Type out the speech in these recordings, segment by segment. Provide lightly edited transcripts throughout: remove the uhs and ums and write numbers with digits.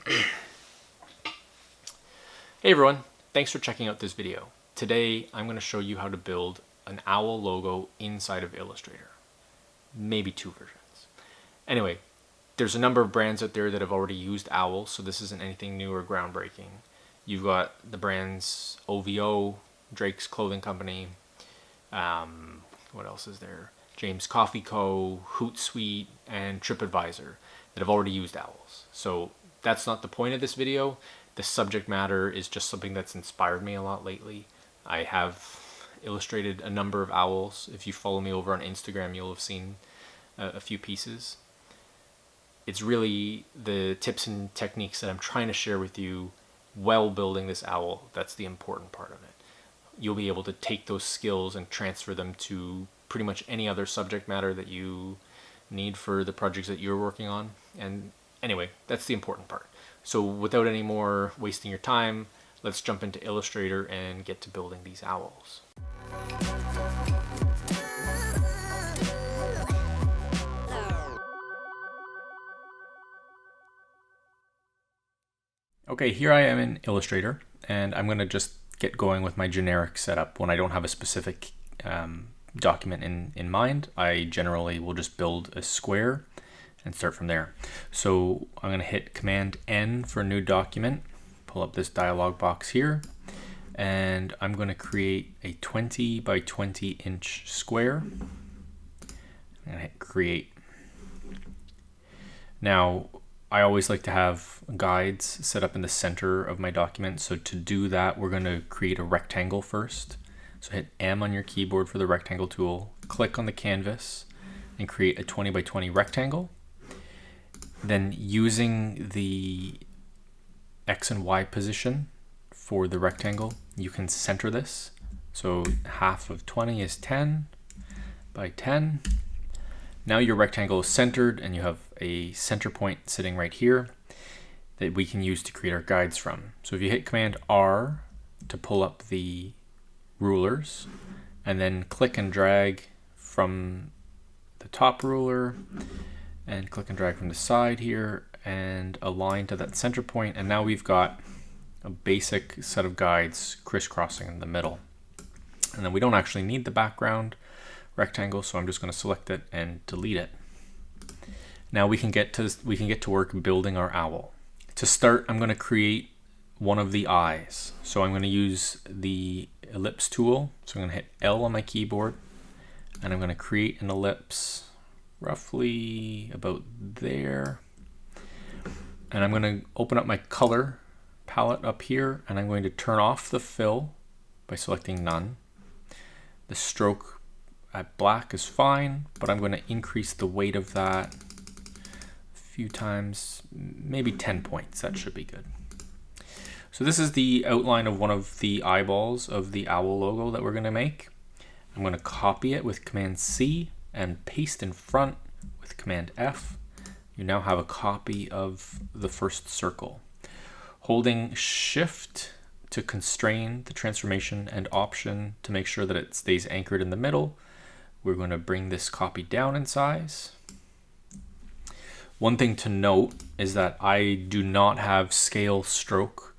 Hey everyone, thanks for checking out this video. Today I'm going to show you how to build an owl logo inside of Illustrator. Maybe two versions. Anyway, there's a number of brands out there that have already used owls, so this isn't anything new or groundbreaking. You've got the brands OVO, Drake's Clothing Company, what else is there? James Coffee Co., Hootsuite, and TripAdvisor that have already used owls. So that's not the point of this video. The subject matter is just something that's inspired me a lot lately. I have illustrated a number of owls. If you follow me over on Instagram, you'll have seen a few pieces. It's really the tips and techniques that I'm trying to share with you while building this owl. That's the important part of it. You'll be able to take those skills and transfer them to pretty much any other subject matter that you need for the projects that you're working on. And anyway, that's the important part. So without any more wasting your time, let's jump into Illustrator and get to building these owls. Okay, here I am in Illustrator, and I'm going to just get going with my generic setup. When I don't have a specific document in mind, I generally will just build a square and start from there. So I'm going to hit Command N for a new document, pull up this dialog box here, and I'm going to create a 20 by 20 inch square. I'm going to hit Create. Now, I always like to have guides set up in the center of my document. So to do that, we're going to create a rectangle first. So hit M on your keyboard for the rectangle tool, click on the canvas and create a 20 by 20 rectangle. Then using the X and Y position for the rectangle, you can center this. So half of 20 is 10 by 10. Now your rectangle is centered and you have a center point sitting right here that we can use to create our guides from. So if you hit Command R to pull up the rulers and then click and drag from the top ruler and click and drag from the side here and align to that center point, and now we've got a basic set of guides crisscrossing in the middle. And then we don't actually need the background rectangle, so I'm just going to select it and delete it. Now we can get to work building our owl. To start, I'm going to create one of the eyes. So I'm going to use the ellipse tool. So I'm going to hit L on my keyboard and I'm going to create an ellipse roughly about there. And I'm going to open up my color palette up here and I'm going to turn off the fill by selecting none. The stroke at black is fine, but I'm going to increase the weight of that a few times, maybe 10 points. That should be good. So this is the outline of one of the eyeballs of the owl logo that we're going to make. I'm going to copy it with Command C and paste in front with Command F. You now have a copy of the first circle. Holding Shift to constrain the transformation and Option to make sure that it stays anchored in the middle, we're going to bring this copy down in size. One thing to note is that I do not have scale, stroke,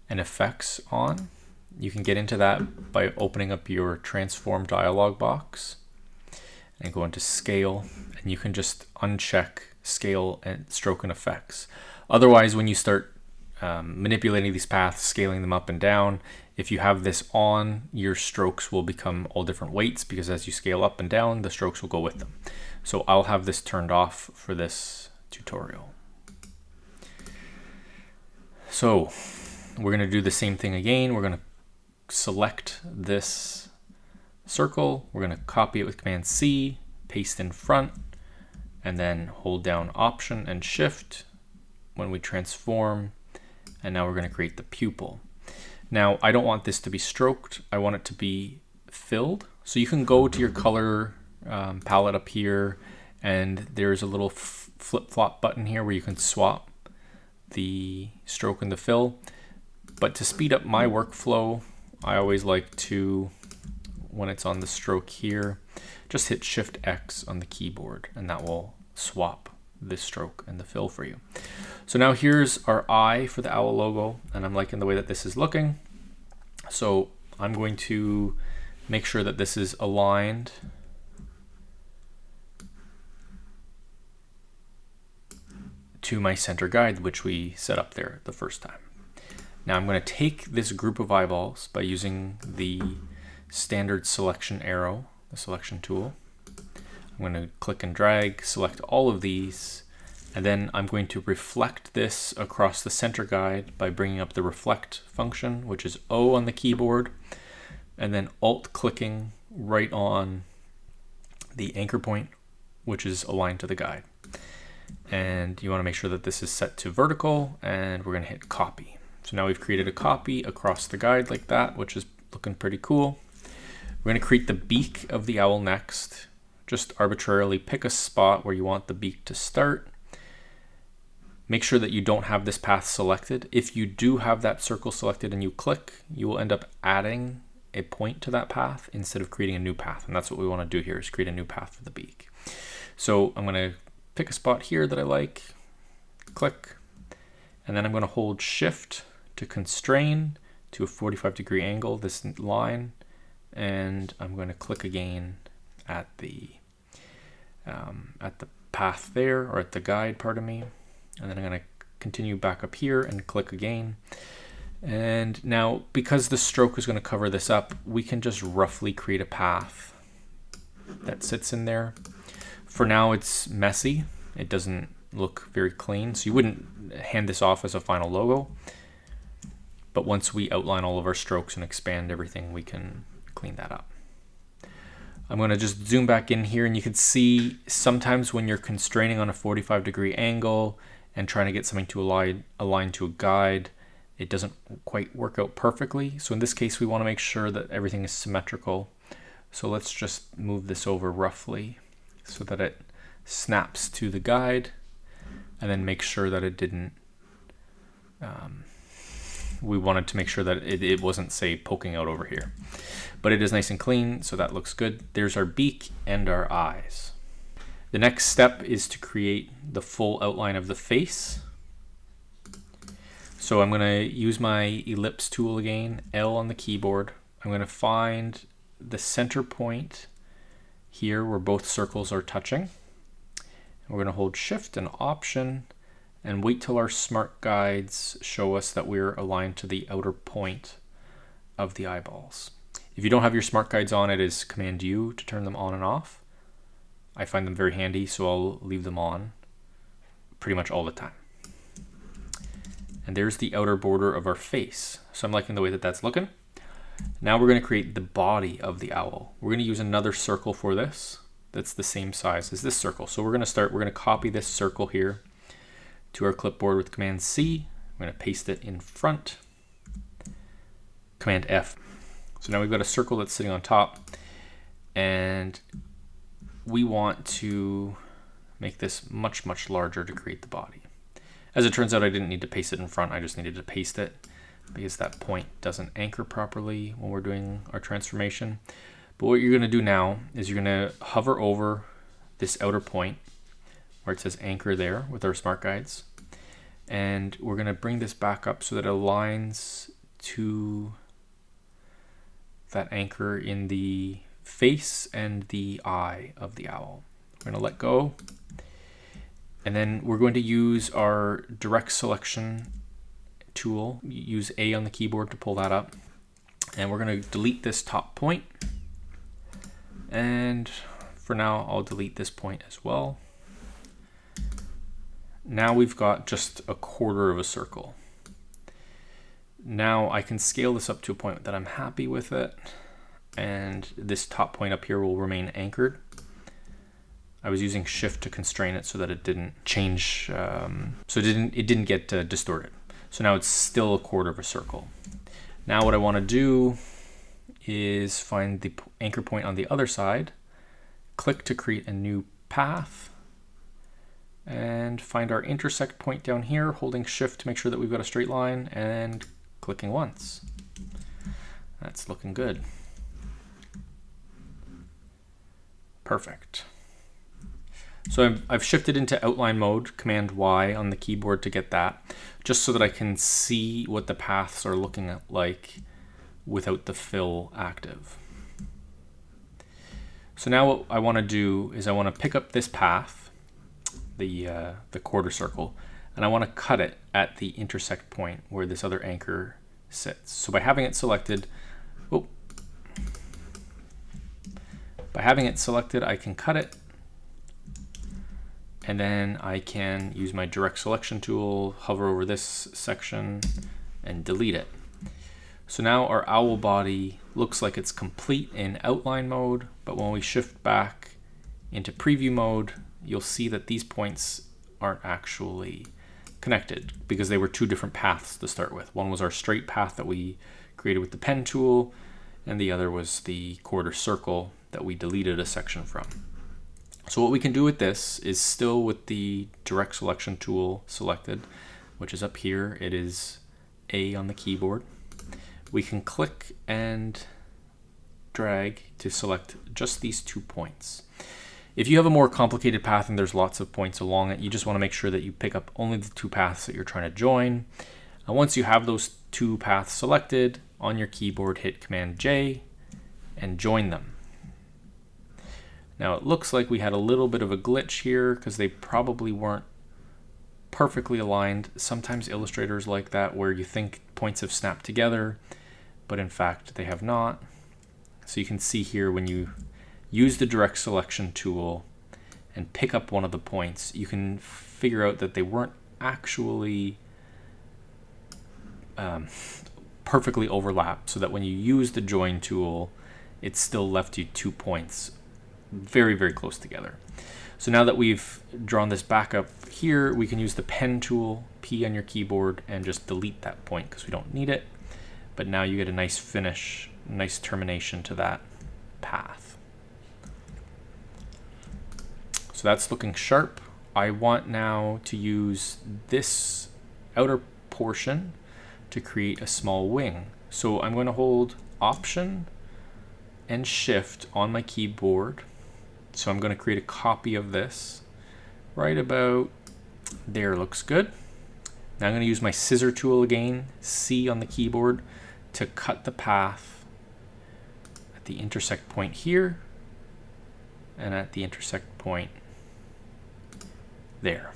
and effects on. You can get into that by opening up your transform dialog box and go into scale, and you can just uncheck scale and stroke and effects. Otherwise, when you start manipulating these paths, scaling them up and down, if you have this on, your strokes will become all different weights because as you scale up and down, the strokes will go with them. So I'll have this turned off for this tutorial. So we're going to do the same thing again. We're going to select this circle. We're going to copy it with Command C, paste in front, and then hold down Option and Shift when we transform. And now we're going to create the pupil. Now, I don't want this to be stroked. I want it to be filled. So you can go to your color palette up here, and there's a little flip-flop button here where you can swap the stroke and the fill. But to speed up my workflow, I always like to, when it's on the stroke here, just hit Shift X on the keyboard, and that will swap this stroke and the fill for you. So now here's our eye for the owl logo, and I'm liking the way that this is looking. So I'm going to make sure that this is aligned to my center guide, which we set up there the first time. Now I'm going to take this group of eyeballs by using the standard selection arrow, the selection tool. I'm going to click and drag, select all of these, and then I'm going to reflect this across the center guide by bringing up the reflect function, which is O on the keyboard, and then alt clicking right on the anchor point, which is aligned to the guide. And you want to make sure that this is set to vertical, and we're going to hit copy. So now we've created a copy across the guide like that, which is looking pretty cool. We're going to create the beak of the owl next. Just arbitrarily pick a spot where you want the beak to start. Make sure that you don't have this path selected. If you do have that circle selected and you click, you will end up adding a point to that path instead of creating a new path. And that's what we want to do here, is create a new path for the beak. So I'm going to pick a spot here that I like, click, and then I'm going to hold Shift to constrain to a 45-degree angle, this line, and I'm going to click again at the path there, or at the guide, pardon me, and then I'm going to continue back up here and click again. And now, because the stroke is going to cover this up, we can just roughly create a path that sits in there. For now, it's messy. It doesn't look very clean, so you wouldn't hand this off as a final logo. But once we outline all of our strokes and expand everything, we can clean that up. I'm going to just zoom back in here, and you can see sometimes when you're constraining on a 45-degree angle and trying to get something to align to a guide, it doesn't quite work out perfectly. So in this case, we want to make sure that everything is symmetrical. So let's just move this over roughly so that it snaps to the guide, and then make sure that it didn't, we wanted to make sure that it wasn't, say, poking out over here. But it is nice and clean, so that looks good. There's our beak and our eyes. The next step is to create the full outline of the face. So I'm going to use my ellipse tool again, L on the keyboard. I'm going to find the center point here where both circles are touching. We're going to hold Shift and Option and wait till our smart guides show us that we're aligned to the outer point of the eyeballs. If you don't have your smart guides on, it is Command U to turn them on and off. I find them very handy, so I'll leave them on pretty much all the time. And there's the outer border of our face. So I'm liking the way that that's looking. Now we're going to create the body of the owl. We're going to use another circle for this that's the same size as this circle. So we're going to copy this circle here to our clipboard with Command C. I'm going to paste it in front. Command F. So now we've got a circle that's sitting on top, and we want to make this much, much larger to create the body. As it turns out, I didn't need to paste it in front. I just needed to paste it because that point doesn't anchor properly when we're doing our transformation. But what you're going to do now is you're going to hover over this outer point where it says anchor there with our smart guides. And we're going to bring this back up so that it aligns to that anchor in the face and the eye of the owl. We're going to let go. And then we're going to use our direct selection tool. Use A on the keyboard to pull that up. And we're going to delete this top point. And for now, I'll delete this point as well. Now we've got just a quarter of a circle. Now I can scale this up to a point that I'm happy with it. And this top point up here will remain anchored. I was using Shift to constrain it so that it didn't change, so it didn't get distorted. So now it's still a quarter of a circle. Now what I want to do is find the anchor point on the other side, click to create a new path, and find our intersect point down here, holding Shift to make sure that we've got a straight line, and clicking once. That's looking good. Perfect. So I've shifted into outline mode, Command Y on the keyboard to get that, just so that I can see what the paths are looking like without the fill active. So now what I want to do is I want to pick up this path, the quarter circle, and I want to cut it at the intersect point where this other anchor sits. So by having it selected, I can cut it, and then I can use my direct selection tool, hover over this section, and delete it. So now our owl body looks like it's complete in outline mode, but when we shift back into preview mode, you'll see that these points aren't actually connected because they were two different paths to start with. One was our straight path that we created with the pen tool, and the other was the quarter circle that we deleted a section from. So what we can do with this is still with the direct selection tool selected, which is up here. It is A on the keyboard. We can click and drag to select just these 2 points. If you have a more complicated path and there's lots of points along it, you just want to make sure that you pick up only the 2 paths that you're trying to join. And once you have those 2 paths selected, on your keyboard hit Command J and join them. Now it looks like we had a little bit of a glitch here because they probably weren't perfectly aligned. Sometimes Illustrator's like that, where you think points have snapped together, but in fact they have not. So you can see here when you use the direct selection tool and pick up one of the points, you can figure out that they weren't actually perfectly overlapped, so that when you use the join tool, it still left you 2 points very, very close together. So now that we've drawn this back up here, we can use the pen tool, P on your keyboard, and just delete that point because we don't need it. But now you get a nice finish, nice termination to that path. So that's looking sharp. I want now to use this outer portion to create a small wing. So I'm going to hold Option and Shift on my keyboard. So I'm going to create a copy of this right about there. Looks good. Now I'm going to use my scissor tool again, C on the keyboard, to cut the path at the intersect point here and at the intersect point there.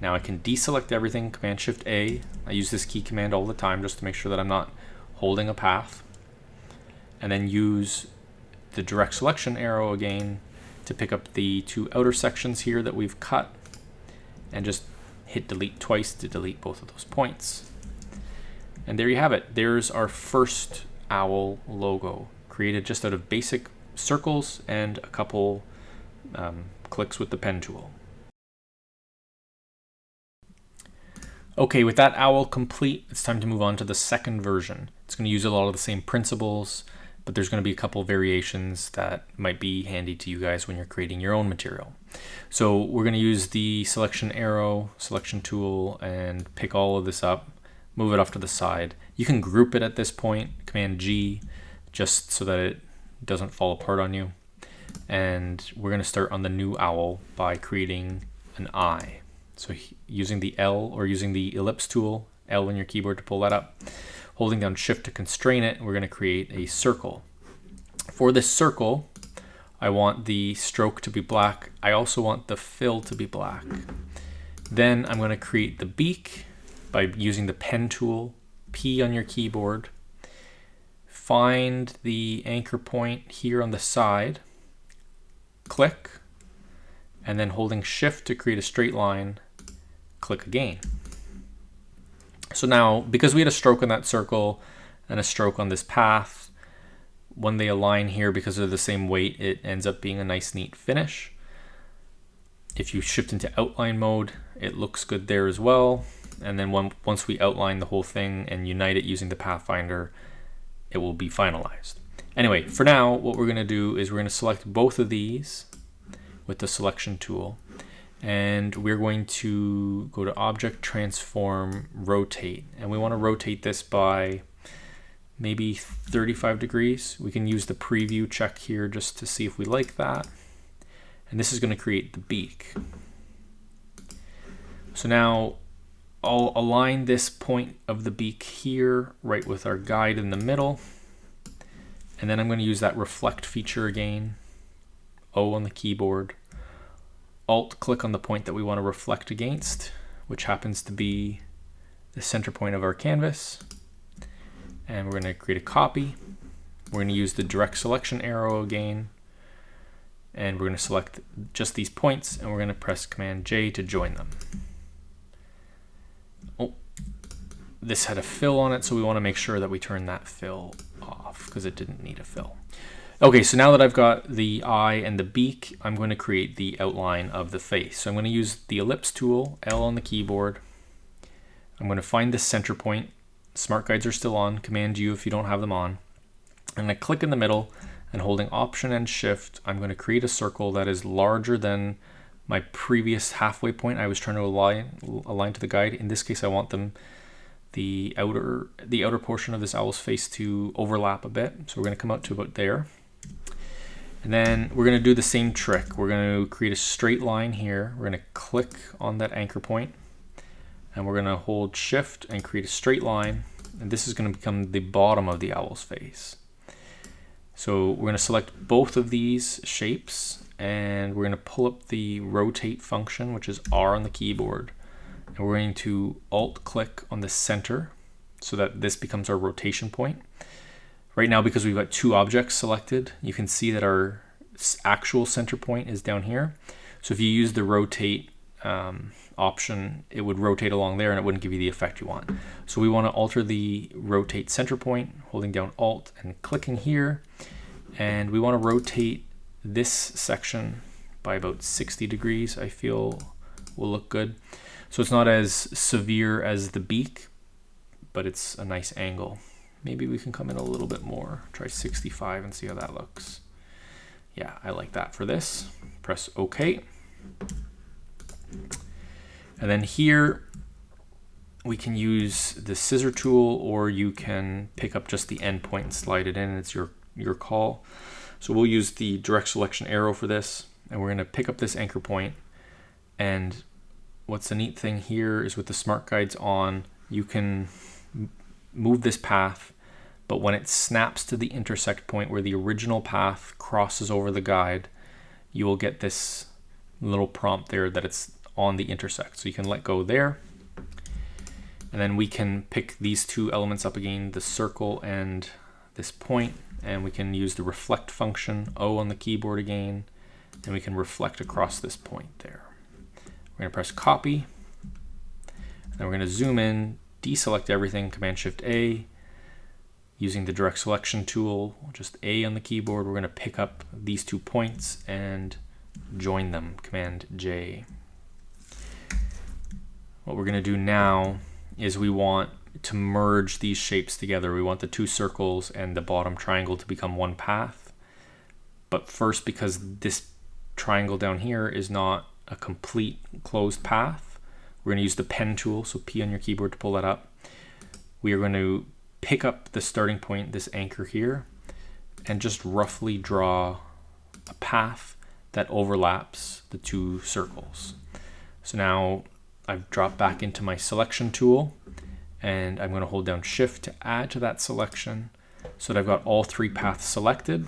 Now I can deselect everything, Command Shift A. I use this key command all the time just to make sure that I'm not holding a path. And then use the direct selection arrow again to pick up the 2 outer sections here that we've cut, and just hit delete twice to delete both of those points. And there you have it. There's our first owl logo, created just out of basic circles and a couple clicks with the pen tool. Okay, with that owl complete, it's time to move on to the second version. It's going to use a lot of the same principles, but there's going to be a couple variations that might be handy to you guys when you're creating your own material. So we're going to use the selection arrow, selection tool, and pick all of this up, move it off to the side. You can group it at this point, Command G, just so that it doesn't fall apart on you. And we're going to start on the new owl by creating an eye. So using the L or using the ellipse tool, L on your keyboard to pull that up, holding down Shift to constrain it, we're going to create a circle. For this circle, I want the stroke to be black. I also want the fill to be black. Then I'm going to create the beak by using the pen tool, P on your keyboard. Find the anchor point here on the side, click, and then holding Shift to create a straight line, click again. So now, because we had a stroke on that circle and a stroke on this path, when they align here, because they're the same weight, it ends up being a nice, neat finish. If you shift into outline mode, it looks good there as well. And then once we outline the whole thing and unite it using the Pathfinder, it will be finalized. Anyway, for now, what we're going to do is we're going to select both of these with the selection tool. And we're going to go to Object, Transform, Rotate. And we want to rotate this by maybe 35 degrees. We can use the preview check here just to see if we like that. And this is going to create the beak. So now I'll align this point of the beak here right with our guide in the middle. And then I'm going to use that reflect feature again. O on the keyboard. Alt click on the point that we want to reflect against, which happens to be the center point of our canvas. And we're going to create a copy. We're going to use the direct selection arrow again. And we're going to select just these points, and we're going to press Command J to join them. Oh, this had a fill on it, so we want to make sure that we turn that fill off because it didn't need a fill. Okay, so now that I've got the eye and the beak, I'm going to create the outline of the face. So I'm going to use the ellipse tool, L on the keyboard. I'm going to find the center point. Smart guides are still on, Command U if you don't have them on. I'm going to click in the middle, and holding Option and Shift, I'm going to create a circle that is larger than my previous halfway point I was trying to align to the guide. In this case, I want the outer portion of this owl's face to overlap a bit. So we're going to come out to about there. And then we're going to do the same trick. We're going to create a straight line here. We're going to click on that anchor point, and we're going to hold Shift and create a straight line. And this is going to become the bottom of the owl's face. So we're going to select both of these shapes, and we're going to pull up the rotate function, which is R on the keyboard. And we're going to alt click on the center so that this becomes our rotation point. Right now, because we've got two objects selected, you can see that our actual center point is down here. So if you use the rotate option, it would rotate along there and it wouldn't give you the effect you want. So we want to alter the rotate center point, holding down Alt and clicking here. And we want to rotate this section by about 60 degrees, I feel will look good. So it's not as severe as the beak, but it's a nice angle. Maybe we can come in a little bit more. Try 65 and see how that looks. Yeah, I like that for this. Press OK. And then here we can use the scissor tool, or you can pick up just the end point and slide it in. It's your call. So we'll use the direct selection arrow for this, and we're going to pick up this anchor point. And what's the neat thing here is with the smart guides on, you can move this path, but when it snaps to the intersect point where the original path crosses over the guide, you will get this little prompt there that it's on the intersect. So you can let go there. And then we can pick these two elements up again, the circle and this point, and we can use the reflect function, O on the keyboard again, and we can reflect across this point there. We're going to press copy, and then we're going to zoom in, deselect everything, Command Shift A. Using the direct selection tool, just A on the keyboard, we're going to pick up these 2 points and join them, Command J. What we're going to do now is we want to merge these shapes together. We want the 2 circles and the bottom triangle to become one path. But first, because this triangle down here is not a complete closed path, we're going to use the pen tool, so P on your keyboard to pull that up. We are going to pick up the starting point, this anchor here, and just roughly draw a path that overlaps the 2 circles. So now I've dropped back into my selection tool, and I'm going to hold down Shift to add to that selection so that I've got all 3 paths selected.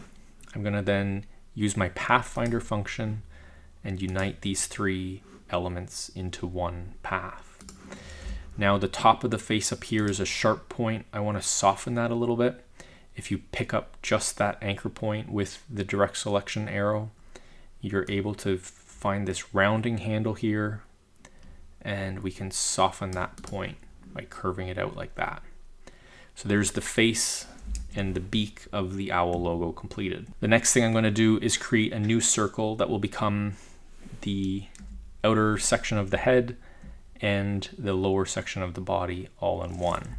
I'm going to then use my pathfinder function and unite these 3 elements into one path. Now the top of the face up here is a sharp point. I want to soften that a little bit. If you pick up just that anchor point with the direct selection arrow, you're able to find this rounding handle here, and we can soften that point by curving it out like that. So there's the face and the beak of the owl logo completed. The next thing I'm going to do is create a new circle that will become the outer section of the head and the lower section of the body all in one.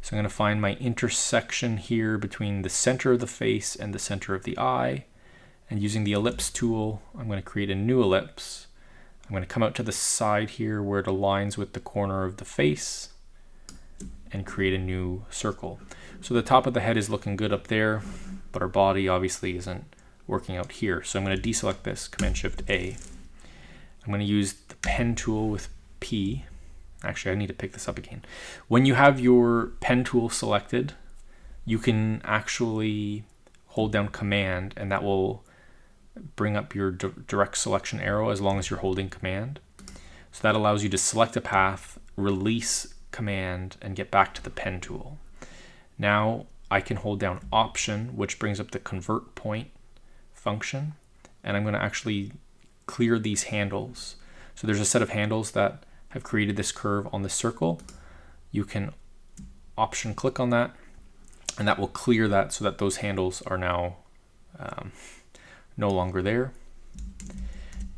So I'm going to find my intersection here between the center of the face and the center of the eye, and using the ellipse tool, I'm going to create a new ellipse. I'm going to come out to the side here where it aligns with the corner of the face and create a new circle. So the top of the head is looking good up there, but our body obviously isn't working out here. So I'm going to deselect this, Command-Shift-A. I'm going to use the pen tool with P. Actually, I need to pick this up again. When you have your pen tool selected, you can actually hold down Command, and that will bring up your direct selection arrow as long as you're holding Command. So that allows you to select a path, release Command, and get back to the pen tool. Now I can hold down Option, which brings up the convert point function, and I'm going to actually clear these handles. So there's a set of handles that have created this curve on this circle. You can Option click on that, and that will clear that so that those handles are now no longer there.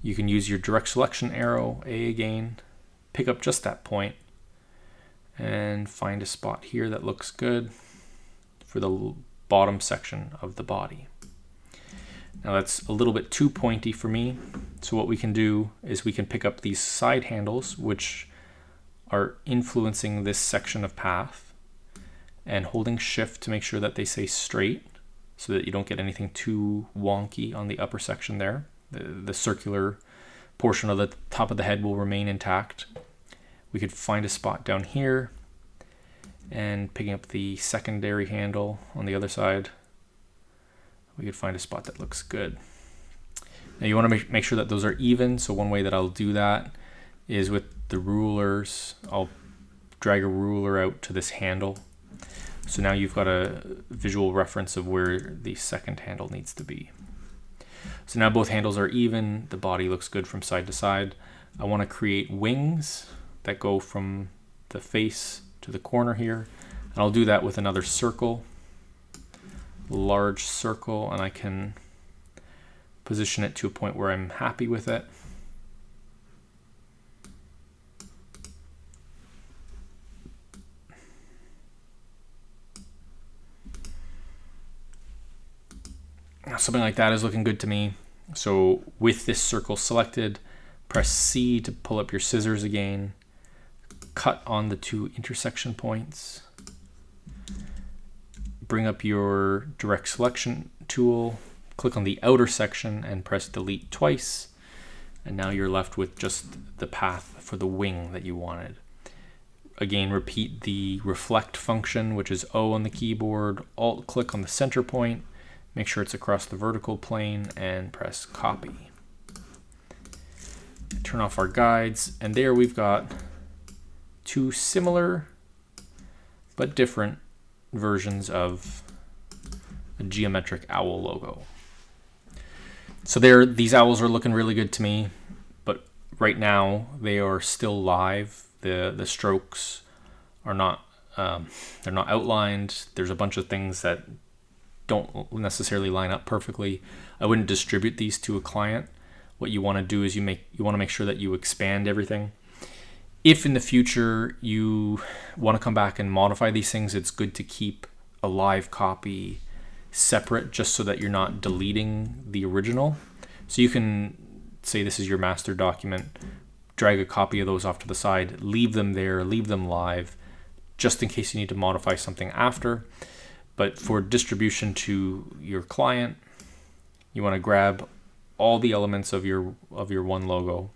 You can use your direct selection arrow, A again, pick up just that point, and find a spot here that looks good for the bottom section of the body. Now that's a little bit too pointy for me, so what we can do is we can pick up these side handles, which are influencing this section of path, and holding Shift to make sure that they stay straight so that you don't get anything too wonky on the upper section there. The circular portion of the top of the head will remain intact. We could find a spot down here, and picking up the secondary handle on the other side, we could find a spot that looks good. Now you want to make sure that those are even, so one way that I'll do that is with the rulers. I'll drag a ruler out to this handle. So now you've got a visual reference of where the second handle needs to be. So now both handles are even, the body looks good from side to side. I want to create wings that go from the face to the corner here, and I'll do that with another circle, large circle, and I can position it to a point where I'm happy with it. Something like that is looking good to me. So with this circle selected, press C to pull up your scissors again, cut on the two intersection points, bring up your direct selection tool, click on the outer section and press delete twice, and now you're left with just the path for the wing that you wanted. Again, repeat the reflect function, which is O on the keyboard, Alt click on the center point, make sure it's across the vertical plane, and press copy. Turn off our guides, and there we've got two similar but different versions of a geometric owl logo. So there, these owls are looking really good to me, but right now they are still live. The strokes are not they're not outlined. There's a bunch of things that don't necessarily line up perfectly. I wouldn't distribute these to a client. What you want to do is you want to make sure that you expand everything. If in the future you want to come back and modify these things, it's good to keep a live copy separate just so that you're not deleting the original. So you can say this is your master document, drag a copy of those off to the side, leave them there, leave them live, just in case you need to modify something after. But for distribution to your client, you want to grab all the elements of your one logo,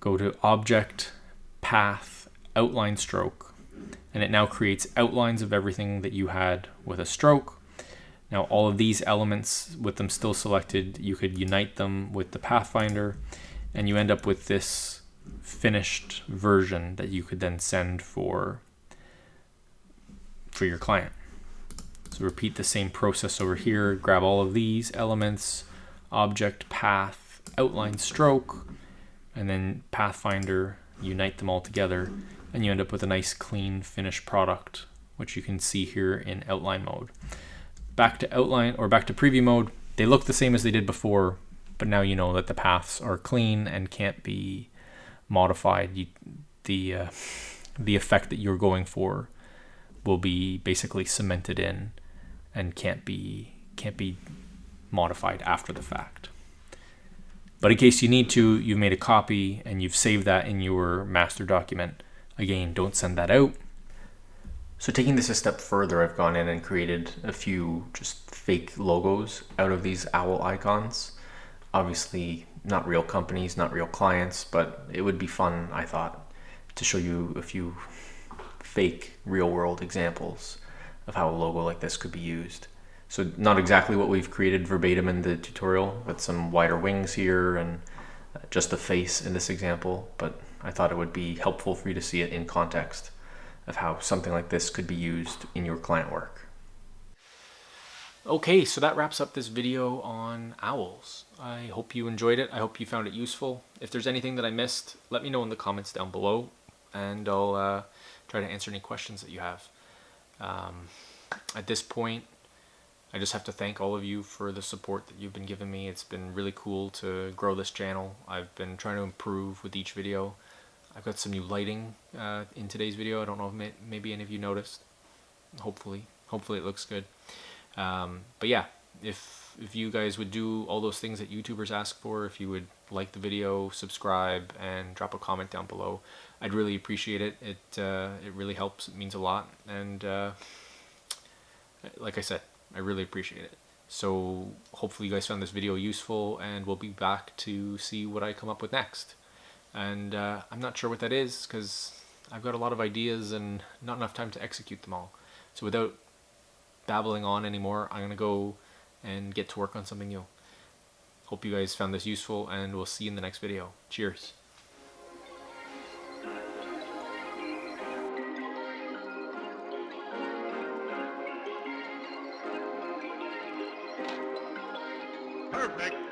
go to Object, Path, Outline Stroke, and it now creates outlines of everything that you had with a stroke. Now all of these elements, with them still selected, you could unite them with the Pathfinder, and you end up with this finished version that you could then send for your client. So repeat the same process over here, grab all of these elements, Object, Path, Outline, Stroke, and then Pathfinder, unite them all together, and you end up with a nice clean finished product, which you can see here in outline mode. Back to outline, or back to preview mode, they look the same as they did before, but now you know that the paths are clean and can't be modified. The effect that you're going for will be basically cemented in and can't be modified after the fact. But in case you need to, you've made a copy and you've saved that in your master document. Again, don't send that out. So taking this a step further, I've gone in and created a few just fake logos out of these owl icons. Obviously not real companies, not real clients, but it would be fun, I thought, to show you a few fake real world examples of how a logo like this could be used. So not exactly what we've created verbatim in the tutorial, with some wider wings here and just a face in this example, but I thought it would be helpful for you to see it in context of how something like this could be used in your client work. Okay, so that wraps up this video on owls. I hope you enjoyed it. I hope you found it useful. If there's anything that I missed, let me know in the comments down below, and I'll try to answer any questions that you have. At this point, I just have to thank all of you for the support that you've been giving me. It's been really cool to grow this channel. I've been trying to improve with each video. I've got some new lighting in today's video. I don't know if maybe any of you noticed. Hopefully it looks good. But yeah, if you guys would do all those things that YouTubers ask for, if you would like the video, subscribe, and drop a comment down below, I'd really appreciate it. It really helps. It means a lot, and like I said, I really appreciate it. So hopefully you guys found this video useful, and we'll be back to see what I come up with next. And I'm not sure what that is, because I've got a lot of ideas and not enough time to execute them all. So without babbling on anymore, I'm gonna go and get to work on something new. Hope you guys found this useful, and we'll see you in the next video. Cheers. Perfect.